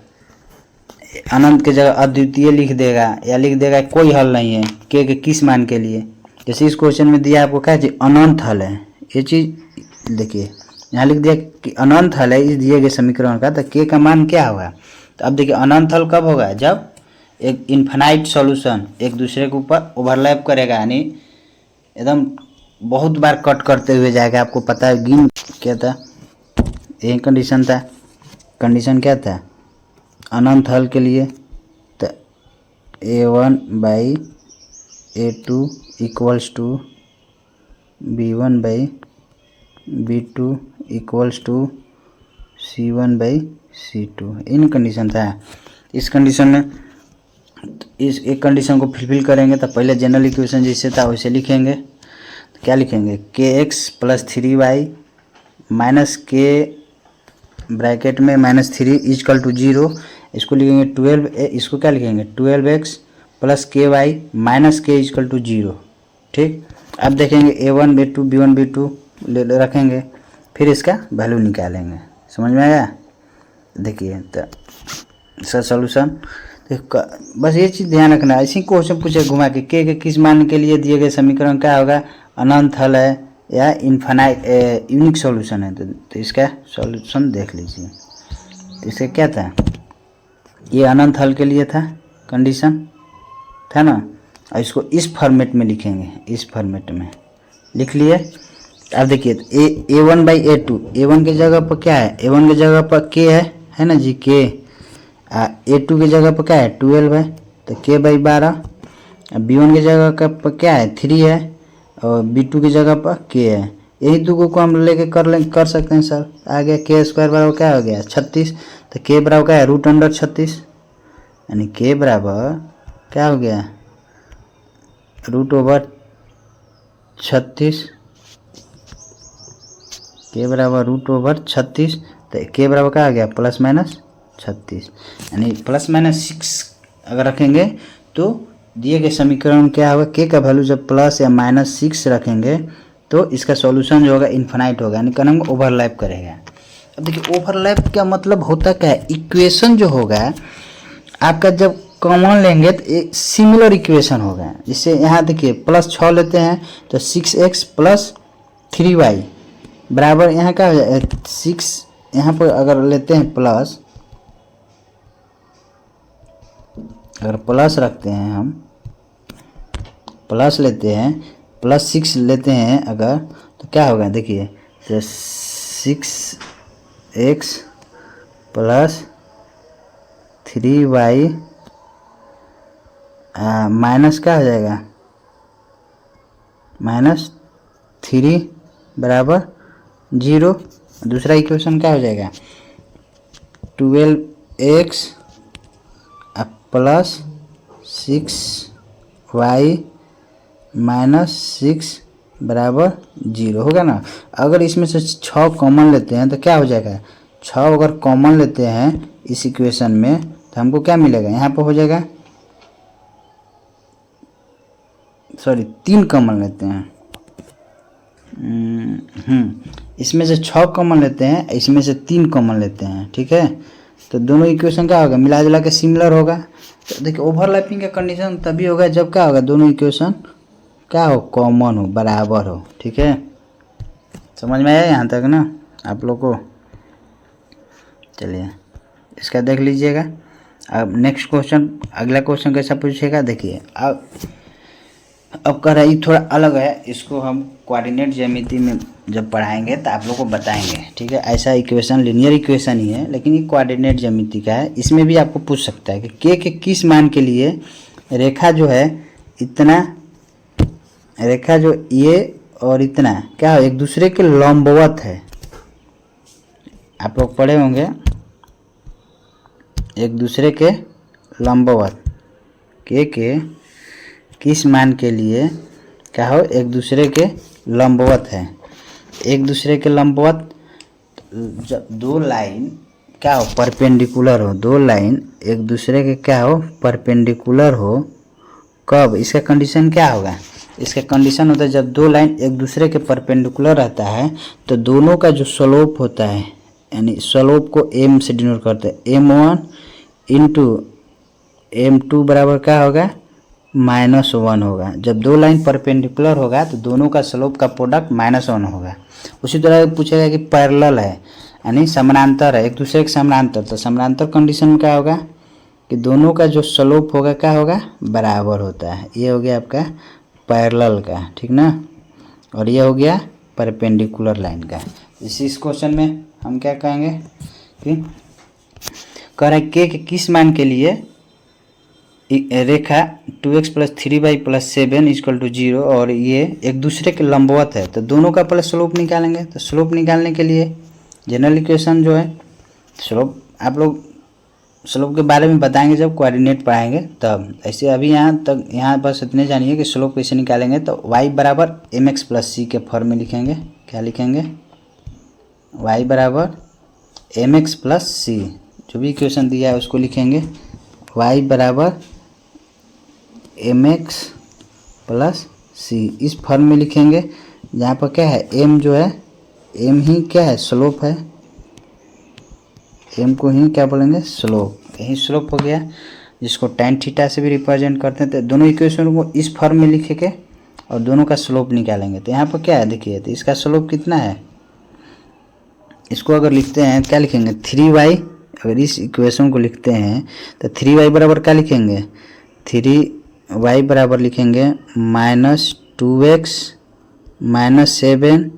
A: अनंत के जगह अद्वितीय लिख देगा या लिख देगा कोई हल नहीं है, k के किस मान के लिए। जैसे इस क्वेश्चन में दिया आपको क्या चीज, अनंत हल है। ये चीज देखिए यहाँ लिख दिया कि अनंत हल है इस दिए गए समीकरण का, तो k का मान क्या होगा। तो अब देखिए अनंत हल कब होगा, जब एक इन्फिनाइट सॉल्यूशन एक दूसरे के ऊपर ओवरलैप करेगा, यानी एकदम बहुत बार कट करते हुए जाएगा। आपको पता है गिन क्या था, यही कंडीशन था। कंडीशन क्या था अनंत हल के लिए, तो a1/a2 equals to b1/b2 equals to c1/c2, इन कंडीशन था। इस कंडीशन में इस एक कंडीशन को फुलफिल करेंगे तो पहले जनरल इक्वेशन जैसे था वैसे लिखेंगे। तो क्या लिखेंगे, kx + 3y minus k bracket में -3 इक्वल टू 0, इसको लिखेंगे 12, इसको क्या लिखेंगे 12x + ky minus k equal to 0, ठीक। अब देखेंगे a1/a2 b1/b2 रखेंगे, फिर इसका वैल्यू निकालेंगे। समझ में आया। देखिए तो इसका सॉल्यूशन, बस ये चीज़ ध्यान रखना है। ऐसे ही क्वेश्चन पूछे घुमा के के किस मान के लिए दिए गए समीकरण क्या होगा, अनंत हल है या इनफाइनाइट यूनिक सॉल्यूशन है। तो इसका सॉल्यूशन देख लीजिए। तो इसका क्या था, ये अनंत हल के लिए था, कंडीशन था ना। और इसको इस फॉर्मेट में लिखेंगे, इस फॉर्मेट में लिख लिए। अब देखिए a1/a2, a1 के जगह पर क्या है, a1 के जगह पर k है ना जी, k। a2 की जगह पर क्या है 12 है, तो k/12। b1 की जगह पर क्या है 3 है और b2 की जगह पर k है। यही दो को हम लेके कर सकते हैं सर। आ गया k² बराबर क्या हो गया 36, तो k बराबर क्या है √36, यानी k बराबर क्या हो गया √36, k बराबर √36, तो k बराबर क्या आ गया +-36, यानी +-6 अगर रखेंगे तो दिए गए समीकरण में क्या होगा, k का वैल्यू जब प्लस या -6 रखेंगे तो इसका सॉल्यूशन जो होगा इन्फिनाइट होगा, यानी करेंगे ओवरलैप करेगा। अब देखिए ओवरलैप क्या मतलब होता क्या है, इक्वेशन जो होगा आपका जब कॉमन लेंगे तो एक सिमिलर इक्वेशन होगा। जिससे यहाँ देखिए +6 लेते हैं तो 6x + 3y बराबर यहाँ क्या हो जाए 6, यहाँ पर अगर लेते हैं प्लस, अगर प्लस रखते हैं हम, प्लस लेते हैं +6 लेते हैं अगर, तो क्या होगा देखिए, तो 6x + 3y माइनस क्या हो जाएगा -3 बराबर 0। दूसरा इक्वेशन क्या हो जाएगा 12x + 6y y माइनस 6 बराबर 0 होगा ना। अगर इसमें से 6 कॉमन लेते हैं तो क्या हो जाएगा, 6 अगर कॉमन लेते हैं इस इक्वेशन में तो हमको क्या मिलेगा, यहाँ पर हो जाएगा, सॉरी 3 कॉमन लेते हैं, इसमें से 6 कॉमन लेते हैं, इसमें से 3 कॉमन लेते हैं, ठीक है। तो दोनों इक्वेशन क्या होगा, मिला जुला के सिमिलर होगा। तो देखिए ओवरलैपिंग का कंडीशन तभी होगा जब क्या होगा, दोनों इक्वेशन क्या हो, कॉमन हो, बराबर हो, ठीक है। समझ में आया यहाँ तक ना आप लोग को। चलिए इसका देख लीजिएगा। अब नेक्स्ट क्वेश्चन, अगला क्वेश्चन कैसा पूछेगा देखिए। अब कह रहा है ये थोड़ा अलग है, इसको हम कोऑर्डिनेट ज्यामिति में जब पढ़ाएंगे तो आप लोग को बताएंगे, ठीक है। ऐसा इक्वेशन लीनियर इक्वेशन ही है लेकिन ये कोऑर्डिनेट ज्यामिति का है। इसमें भी आपको पूछ सकता है कि के किस मान के लिए रेखा जो है इतना, रेखा जो ये और इतना क्या है एक दूसरे के लंबवत है। आप लोग पढ़े होंगे एक दूसरे के लंबवत, के किस मान के लिए क्या हो, एक दूसरे के लंबवत है। एक दूसरे के लंबवत जब दो लाइन क्या हो, परपेंडिकुलर हो, दो लाइन एक दूसरे के क्या हो, परपेंडिकुलर हो, कब, इसका कंडीशन क्या होगा, इसका कंडीशन होता है जब दो लाइन एक दूसरे के परपेंडिकुलर रहता है तो दोनों का जो स्लोप होता है, यानी स्लोप को m से डिनोट करते हैं, m1 इंटू m2 बराबर क्या होगा, -1 होगा। जब दो लाइन परपेंडिकुलर होगा तो दोनों का स्लोप का प्रोडक्ट -1 होगा। उसी तरह पूछेगा कि पैरेलल है यानी समानांतर है, एक दूसरे के समानांतर, तो समानांतर कंडीशन में क्या होगा कि दोनों का जो स्लोप होगा क्या होगा, बराबर होता है। ये हो गया आपका पैरेलल का, ठीक ना। और ये हो गया परपेंडिकुलर लाइन का। इस क्वेश्चन में हम क्या कहेंगे कि कह रहा है के किस मान के लिए रेखा 2x + 3y + 7 = 0 और ये एक दूसरे के लंबवत है, तो दोनों का पहले स्लोप निकालेंगे। तो स्लोप निकालने के लिए जनरल इक्वेशन जो है, स्लोप आप लोग स्लोप के बारे में बताएंगे जब कोऑर्डिनेट पढ़ाएंगे तब। ऐसे अभी यहाँ तक यहाँ बस इतने जानिए कि स्लोप कैसे निकालेंगे। तो y बराबर mx + c के फॉर्म में लिखेंगे। क्या लिखेंगे, y बराबर mx + c, जो भी इक्वेशन दिया है उसको लिखेंगे। y बराबर mx + c इस फॉर्म में लिखेंगे, जहाँ पर क्या है m जो है, m ही क्या है, स्लोप है, m को ही क्या बोलेंगे, स्लोप। यही स्लोप हो गया जिसको tan थीटा से भी रिप्रेजेंट करते हैं। तो दोनों इक्वेशन को इस फॉर्म में लिखेंगे और दोनों का स्लोप निकालेंगे। तो यहाँ पर क्या है देखिए, तो इसका स्लोप कितना है, इसको अगर लिखते हैं क्या लिखेंगे, 3y। अगर इस इक्वेशन को लिखते हैं तो 3y बराबर क्या लिखेंगे, 3y बराबर लिखेंगे -2x - 7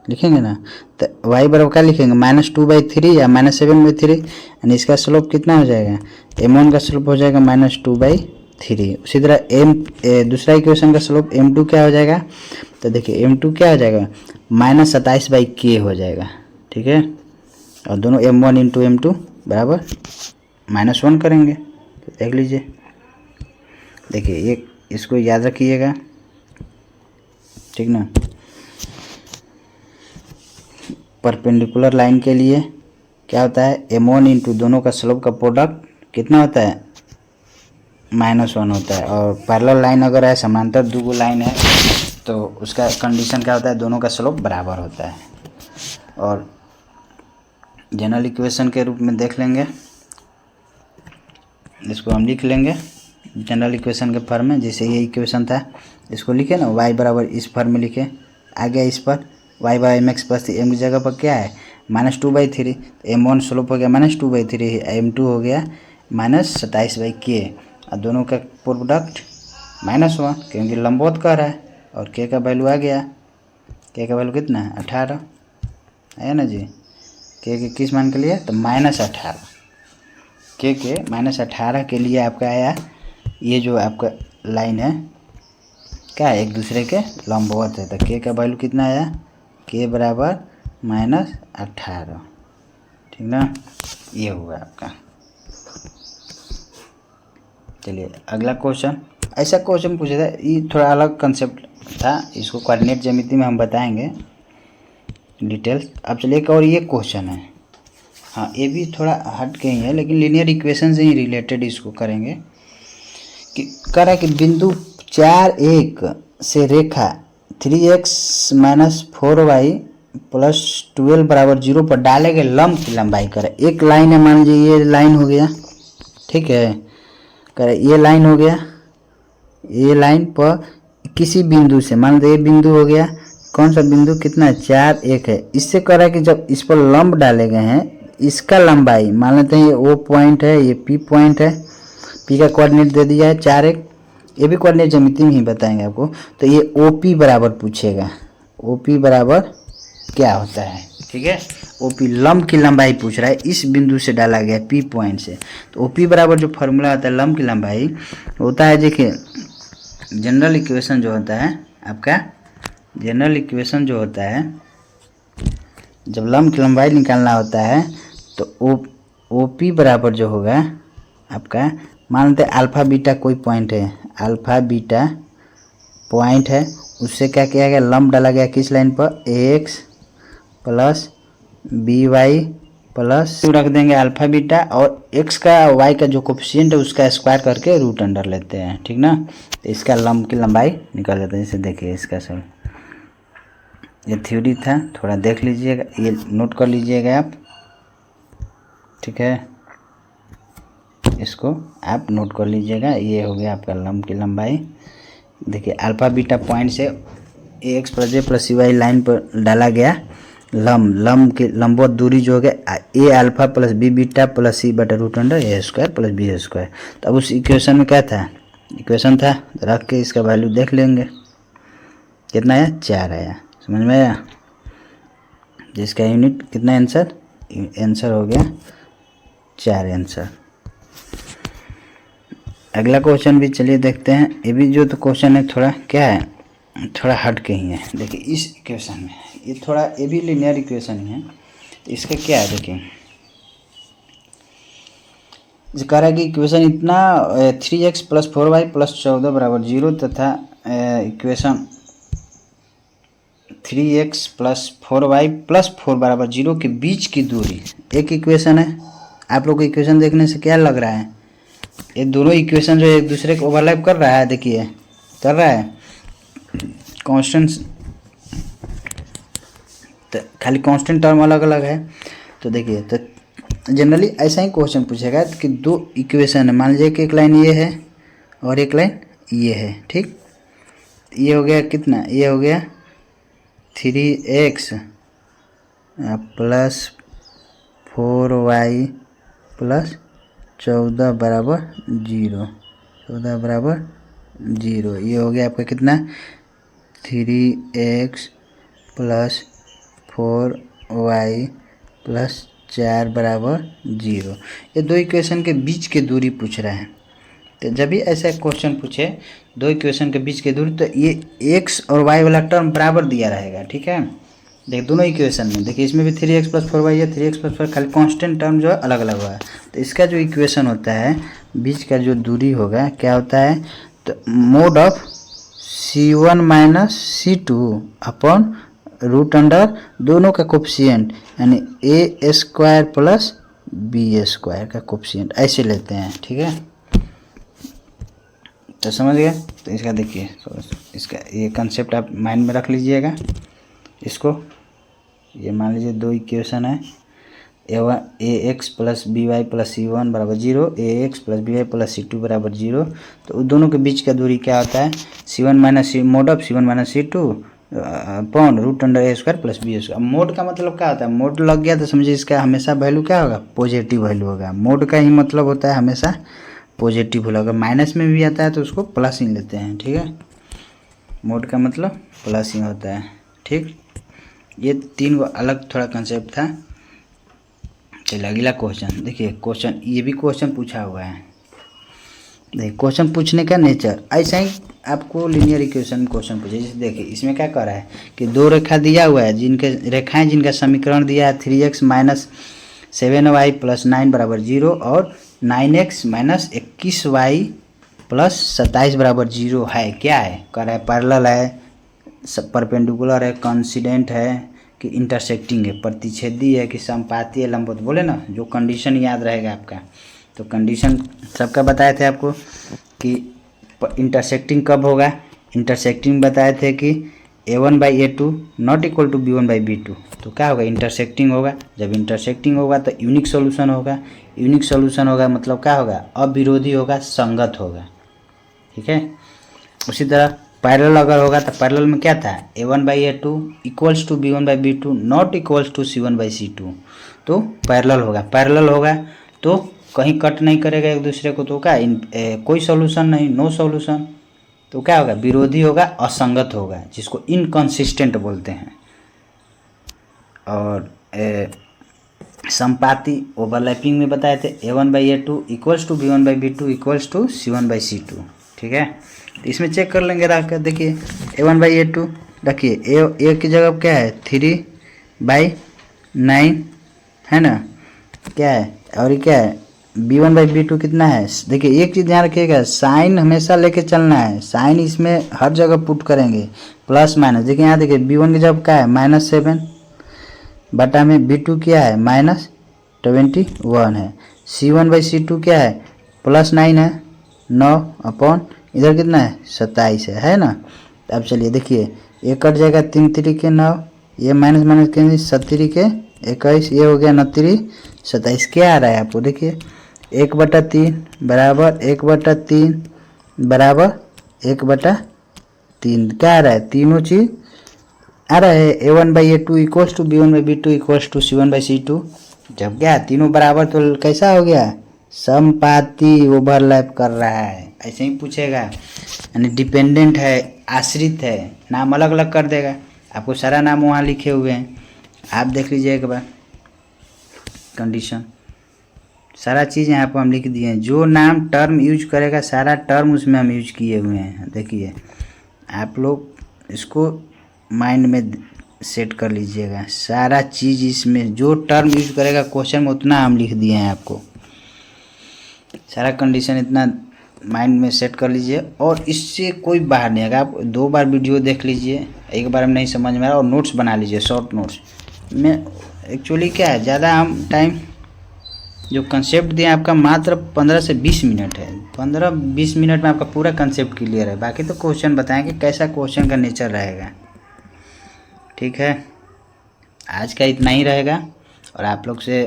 A: लिखेंगे ना। तो y बराबर क्या लिखेंगे, -2/3 या -7/3, यानी इसका स्लोप कितना हो जाएगा, m1 का स्लोप हो जाएगा -2/3। उसी तरह दूसरा इक्वेशन का स्लोप m2 क्या हो जाएगा, तो देखिए m2 क्या हो जाएगा, -27/k हो जाएगा, ठीक है। और दोनों m1 इंटू m2 बराबर -1 करेंगे। तो देख लीजिए, देखिए ये इसको याद रखिएगा, ठीक ना। परपेंडिकुलर लाइन के लिए क्या होता है, m1 इंटू दोनों का स्लोप का प्रोडक्ट कितना होता है, -1 होता है। और पैरेलल लाइन अगर है, समांतर दो लाइन है, तो उसका कंडीशन क्या होता है, दोनों का स्लोप बराबर होता है। और जनरल इक्वेशन के रूप में देख लेंगे, इसको हम लिख लेंगे जनरल इक्वेशन के फॉर्म में। जैसे ये इक्वेशन था इसको लिखे ना, y बराबर इस फॉर्म में लिखे, आ गया इस पर y bye mx + c, m की जगह पर क्या है -2/3, m1 स्लोप हो गया -2/3, m2 हो गया -27/k, और दोनों का प्रोडक्ट -1 क्योंकि लंबवत कह रहा है। और k का वैल्यू आ गया, k का वैल्यू कितना है, 18 है ना जी। k किस मान के लिए, तो -18, k के -18 के लिए आपका आया। ये जो आपका लाइन है क्या है, एक दूसरे के लंबवत है, तो k का वैल्यू कितना आया, k बराबर -18, ठीक ना। ये हुआ आपका। चलिए अगला क्वेश्चन, ऐसा क्वेश्चन पूछा था, ये थोड़ा अलग कंसेप्ट था, इसको कोऑर्डिनेट ज्यामिति में हम बताएंगे डिटेल्स। अब चलिए एक और ये क्वेश्चन है, हाँ ये भी थोड़ा हट के ही है लेकिन लीनियर इक्वेशन से ही रिलेटेड इसको करेंगे। कि कह रहा है कि बिंदु 4 1 से रेखा 3x - 4y + 12 = 0 पर डाले गए लंब की लंबाई करें। एक लाइन है, मान लीजिए ये लाइन हो गया, ठीक है, करें ये लाइन हो गया, ये लाइन पर किसी बिंदु से, मान लीजिए ये बिंदु हो गया, कौन सा बिंदु, कितना है, 4 1 है। इससे कह रहा है कि जब इस पर लंब डाले गए हैं, इसका लंबाई मान लेते हैं ये O पॉइंट है, ये P पॉइंट है, P का कोऑर्डिनेट दे दिया है 4 1, ये भी कोऑर्डिनेट ज्यामिति में ही बताएंगे आपको। तो ये OP बराबर पूछेगा, OP बराबर क्या होता है, ठीक है, OP लंब की लंबाई पूछ रहा है, इस बिंदु से डाला गया P पॉइंट से। तो OP बराबर जो फॉर्मूला होता है लंब की लंबाई होता है, देखिए जनरल इक्वेशन जो होता है आपका, जनरल इक्वेशन जो होता है जब लंब की लंबाई निकालना होता है तो OP बराबर जो होगा आपका, मान लेते हैं अल्फा बीटा कोई पॉइंट है, अल्फा बीटा पॉइंट है, उससे क्या किया गया, लंब डाला गया किस लाइन पर, AX + BY प्लस रख देंगे अल्फा बीटा, और x का y का जो कोफिशिएंट है उसका स्क्वायर करके रूट अंडर लेते हैं, ठीक ना। तो इसका लंब की लंबाई निकाल देते हैं। जैसे देखिए इसका सर ये थ्योरी था, थोड़ा देख लीजिएगा, ये नोट कर लीजिएगा आप, ठीक है, इसको आप नोट कर लीजिएगा। ये हो गया आपका लंब की लंबाई। देखिए अल्फा बीटा पॉइंट से AX + J + CY लाइन पर डाला गया लंब के लंबवत दूरी जो हो गया A alpha + B beta + C बटा रूट अंडर A² + B²। तो अब उस इक्वेशन में क्या था, इक्वेशन था, रख के इसका वैल्यू देख लेंगे कितना आया, 4 आया, समझ में आया। जिसका यूनिट कितना आंसर, आंसर हो गया 4 आंसर। अगला क्वेश्चन भी चलिए देखते हैं। ये भी जो तो क्वेश्चन है थोड़ा क्या है, थोड़ा हट के ही है। देखिए इस इक्वेशन में ये थोड़ा, ये भी लीनियर इक्वेशन ही है। तो इसका क्या है, देखिए जो कह रहा है कि इक्वेशन इतना 3x + 4y + 14 = 0 तथा इक्वेशन 3x + 4y + 4 = 0 के बीच की दूरी, एक इक्वेशन है। आप लोग को इक्वेशन देखने से क्या लग रहा है, ये दोनों इक्वेशन जो एक दूसरे को ओवरलैप कर रहा है, देखिए कर रहा है, कांस्टेंट, तो खाली कांस्टेंट टर्म अलग अलग है। तो देखिए, तो जनरली ऐसा ही क्वेश्चन पूछेगा कि दो इक्वेशन है, मान लीजिए कि एक लाइन ये है और एक लाइन ये है, ठीक, ये हो गया कितना, ये हो गया 3x + 4y + 14 = 0, 14 = 0, ये हो गया आपका कितना 3x + 4y + 4 = 0। ये दो इक्वेशन के बीच के दूरी पूछ रहा है। तो जब भी ऐसा क्वेश्चन पूछे दो इक्वेशन के बीच की दूरी, तो ये x और y वाला टर्म बराबर दिया रहेगा, ठीक है। देखिए दोनों इक्वेशन में, देखिए इसमें भी 3x + 4y है, 3x + 4, खाली कांस्टेंट टर्म जो है अलग अलग हुआ है। तो इसका जो इक्वेशन होता है बीच का जो दूरी होगा क्या होता है, तो mod of C1 - C2 upon root under दोनों का कोफिशिएंट, यानी A² + B² का कोफिशिएंट, ऐसे लेते हैं, ठीक है। तो समझ गए। तो इसका देखिए, इसका ये कंसेप्ट आप माइंड में रख लीजिएगा। इसको ये मान लीजिए दो इक्वेशन है, AX + BY + C1 = 0, AX + BY + C2 = 0। तो दोनों के बीच का दूरी क्या होता है, C1 - C mod of C1 - C2 upon root under A² + B²। अब मोड का मतलब क्या होता है, मोड लग गया तो समझिए इसका हमेशा वैल्यू क्या होगा, पॉजिटिव वैल्यू होगा। मोड का ही मतलब होता है हमेशा पॉजिटिव वैल्यू, अगर माइनस में भी आता है तो उसको प्लस ही लेते हैं, ठीक है। मोड का मतलब प्लस ही होता है, ठीक। ये तीन गो अलग थोड़ा कंसेप्ट था। चलिए अगला क्वेश्चन देखिए, क्वेश्चन ये भी क्वेश्चन पूछा हुआ है। देखिए क्वेश्चन पूछने का नेचर ऐसा ही आपको लीनियर इक्वेशन क्वेश्चन पूछे। जैसे देखिए इसमें क्या कर रहा है कि दो रेखा दिया हुआ है, जिनके रेखाएं जिनका समीकरण दिया है 3x - 7y + 9 = 0 और 9x - 21y प्लस 27 बराबर 0 है, क्या है कह रहा है, पैरेलल है, परपेंडिकुलर है, कॉन्सिडेंट है कि इंटरसेक्टिंग है, प्रतिच्छेदी है कि संपाती है, लंबवत, बोले ना जो कंडीशन याद रहेगा आपका। तो कंडीशन सबका बताए थे आपको कि इंटरसेक्टिंग कब होगा, इंटरसेक्टिंग बताए थे कि a1/a2 not equal to b1/b2। तो क्या होगा, इंटरसेक्टिंग होगा। जब इंटरसेक्टिंग होगा तो यूनिक सॉल्यूशन होगा, यूनिक सॉल्यूशन होगा मतलब क्या होगा, अविरोधी होगा, संगत होगा, ठीक है। उसी तरह पैरेलल अगर होगा तो पैरेलल में क्या था, a1/a2 equals to b1/b2 not equals to c1/c2। तो पैरेलल होगा, पैरेलल होगा तो कहीं कट नहीं करेगा एक दूसरे को, तो क्या कोई सॉल्यूशन नहीं, नो सॉल्यूशन। तो क्या होगा, विरोधी होगा, असंगत होगा, जिसको इनकंसिस्टेंट बोलते हैं। और संपाती ओवरलैपिंग में बताए थे a1/a2 equals to b1/b2 equals to c1/c2, ठीक है। तो इसमें चेक कर लेंगे रख कर, देखिए a1/a2 रखिए, ए की जगह क्या है 3/9 है ना, क्या है, और ये क्या है b1/b2 कितना है। देखिए एक चीज़ ध्यान रखिएगा, साइन हमेशा लेके चलना है, साइन इसमें हर जगह पुट करेंगे, प्लस माइनस। देखिए यहाँ देखिए b1 की जगह क्या है -7 बटा में b2 क्या है -21 है, c1/c2 क्या है +9 है, 9 अपॉन इधर कितना है 27 है ना। अब चलिए देखिए ये कट जाएगा, 3 3 9, ये माइनस माइनस के 7 के 21, ये हो गया 9 27। क्या आ रहा है आपको, देखिए 1/3 बराबर 1/3 बराबर 1/3, क्या आ रहा है, तीनों चीज आ रहा है। a1/a2 equals to b1/b2 equals to c1/c2। जब क्या तीनों बराबर तो कैसा हो गया, समपाती, ओवरलैप कर रहा है, ऐसे ही पूछेगा। यानी डिपेंडेंट है, आश्रित है, नाम अलग अलग कर देगा, आपको सारा नाम वहाँ लिखे हुए हैं, आप देख लीजिए एक बार कंडीशन, सारा चीज़ यहाँ पर हम लिख दिए हैं, जो नाम टर्म यूज करेगा सारा टर्म उसमें हम यूज किए हुए हैं। देखिए आप लोग इसको माइंड में सेट कर लीजिएगा, सारा चीज़ इसमें जो टर्म यूज करेगा क्वेश्चन में उतना हम लिख दिए हैं आपको, सारा कंडीशन इतना माइंड में सेट कर लीजिए। और इससे कोई बाहर नहीं आएगा, आप 2 बार वीडियो देख लीजिए, एक बार में नहीं समझ में आ रहा और नोट्स बना लीजिए, शॉर्ट नोट्स में। एक्चुअली क्या है, ज़्यादा हम टाइम जो कंसेप्ट दिए आपका मात्र 15 से 20 मिनट है, 15-20 मिनट में आपका पूरा कंसेप्ट क्लियर है। बाकी तो क्वेश्चन बताएं कि कैसा क्वेश्चन का नेचर रहेगा, ठीक है। आज का इतना ही रहेगा, और आप लोग से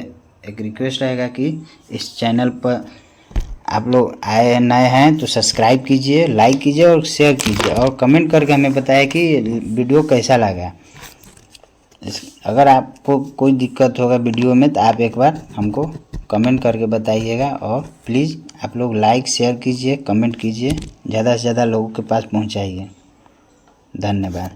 A: एक रिक्वेस्ट रहेगा कि इस चैनल पर आप लोग आए नए हैं तो सब्सक्राइब कीजिए, लाइक कीजिए और शेयर कीजिए, और कमेंट करके हमें बताएं कि वीडियो कैसा लगा। अगर आपको कोई दिक्कत होगा वीडियो में तो आप एक बार हमको कमेंट करके बताइएगा, और प्लीज़ आप लोग लाइक शेयर कीजिए, कमेंट कीजिए, ज़्यादा से ज़्यादा लोगों के पास पहुंचाइए। धन्यवाद।